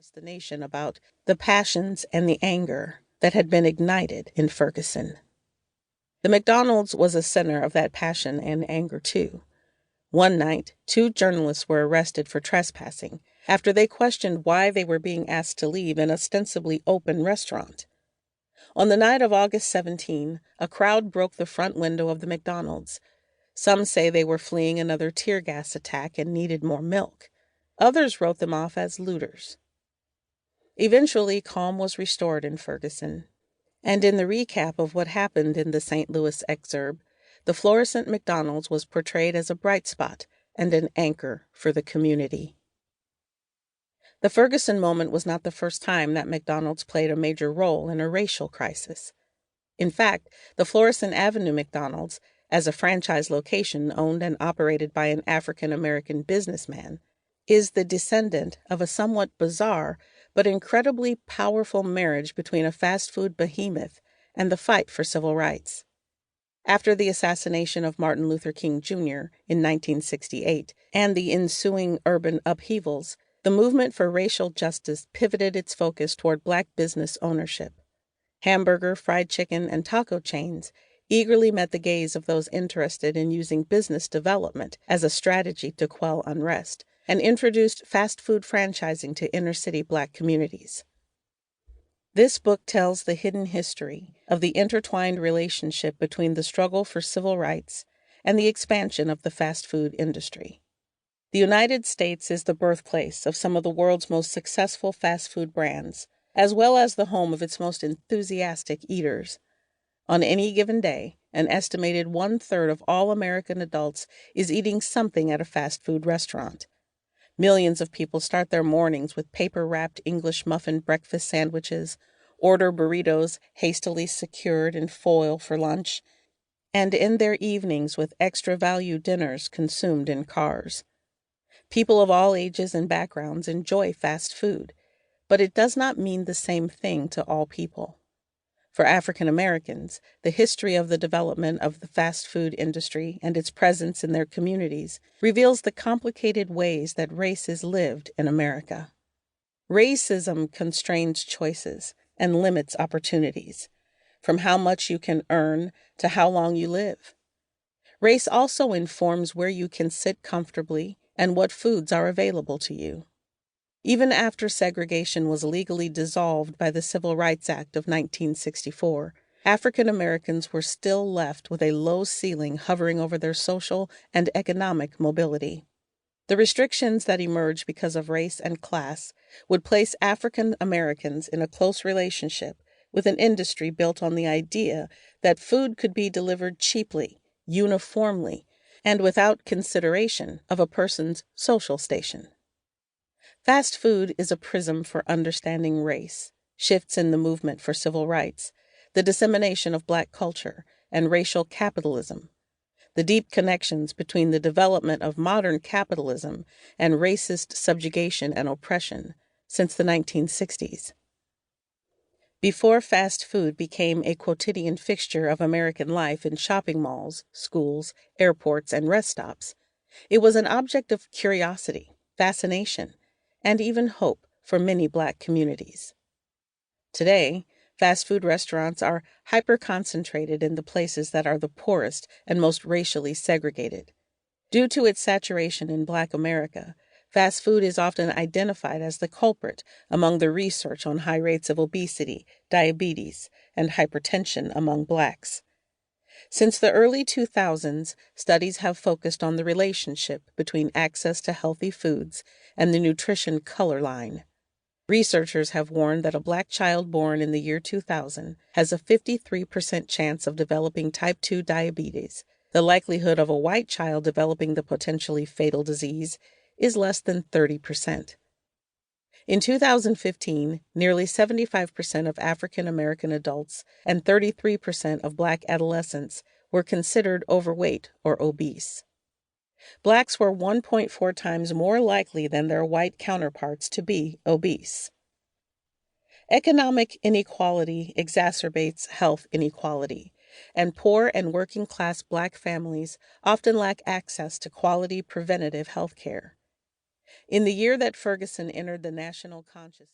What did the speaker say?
convinced the nation about the passions and the anger that had been ignited in Ferguson. The McDonald's was a center of that passion and anger, too. One night, 2 journalists were arrested for trespassing after they questioned why they were being asked to leave an ostensibly open restaurant. On the night of August 17, a crowd broke the front window of the McDonald's. Some say they were fleeing another tear gas attack and needed more milk. Others wrote them off as looters. Eventually, calm was restored in Ferguson. And in the recap of what happened in the St. Louis excerpt, the fluorescent McDonald's was portrayed as a bright spot and an anchor for the community. The Ferguson moment was not the first time that McDonald's played a major role in a racial crisis. In fact, the Florissant Avenue McDonald's, as a franchise location owned and operated by an African-American businessman, is the descendant of a somewhat bizarre but incredibly powerful marriage between a fast food behemoth and the fight for civil rights. After the assassination of Martin Luther King Jr. in 1968 and the ensuing urban upheavals, the movement for racial justice pivoted its focus toward Black business ownership. Hamburger, fried chicken, and taco chains eagerly met the gaze of those interested in using business development as a strategy to quell unrest, and introduced fast food franchising to inner-city Black communities. This book tells the hidden history of the intertwined relationship between the struggle for civil rights and the expansion of the fast food industry. The United States is the birthplace of some of the world's most successful fast food brands, as well as the home of its most enthusiastic eaters. On any given day, an estimated 1/3 of all American adults is eating something at a fast food restaurant. Millions of people start their mornings with paper-wrapped English muffin breakfast sandwiches, order burritos hastily secured in foil for lunch, and end their evenings with extra-value dinners consumed in cars. People of all ages and backgrounds enjoy fast food, but it does not mean the same thing to all people. For African Americans, the history of the development of the fast food industry and its presence in their communities reveals the complicated ways that race is lived in America. Racism constrains choices and limits opportunities, from how much you can earn to how long you live. Race also informs where you can sit comfortably and what foods are available to you. Even after segregation was legally dissolved by the Civil Rights Act of 1964, African Americans were still left with a low ceiling hovering over their social and economic mobility. The restrictions that emerged because of race and class would place African Americans in a close relationship with an industry built on the idea that food could be delivered cheaply, uniformly, and without consideration of a person's social station. Fast food is a prism for understanding race, shifts in the movement for civil rights, the dissemination of Black culture, and racial capitalism, the deep connections between the development of modern capitalism and racist subjugation and oppression since the 1960s. Before fast food became a quotidian fixture of American life in shopping malls, schools, airports, and rest stops, it was an object of curiosity, fascination, and even hope for many Black communities. Today, fast food restaurants are hyper-concentrated in the places that are the poorest and most racially segregated. Due to its saturation in Black America, fast food is often identified as the culprit among the research on high rates of obesity, diabetes, and hypertension among Blacks. Since the early 2000s, studies have focused on the relationship between access to healthy foods and the nutrition color line. Researchers have warned that a Black child born in the year 2000 has a 53% chance of developing type 2 diabetes. The likelihood of a white child developing the potentially fatal disease is less than 30%. In 2015, nearly 75% of African American adults and 33% of Black adolescents were considered overweight or obese. Blacks were 1.4 times more likely than their white counterparts to be obese. Economic inequality exacerbates health inequality, and poor and working-class Black families often lack access to quality preventative health care. In the year that Ferguson entered the national consciousness,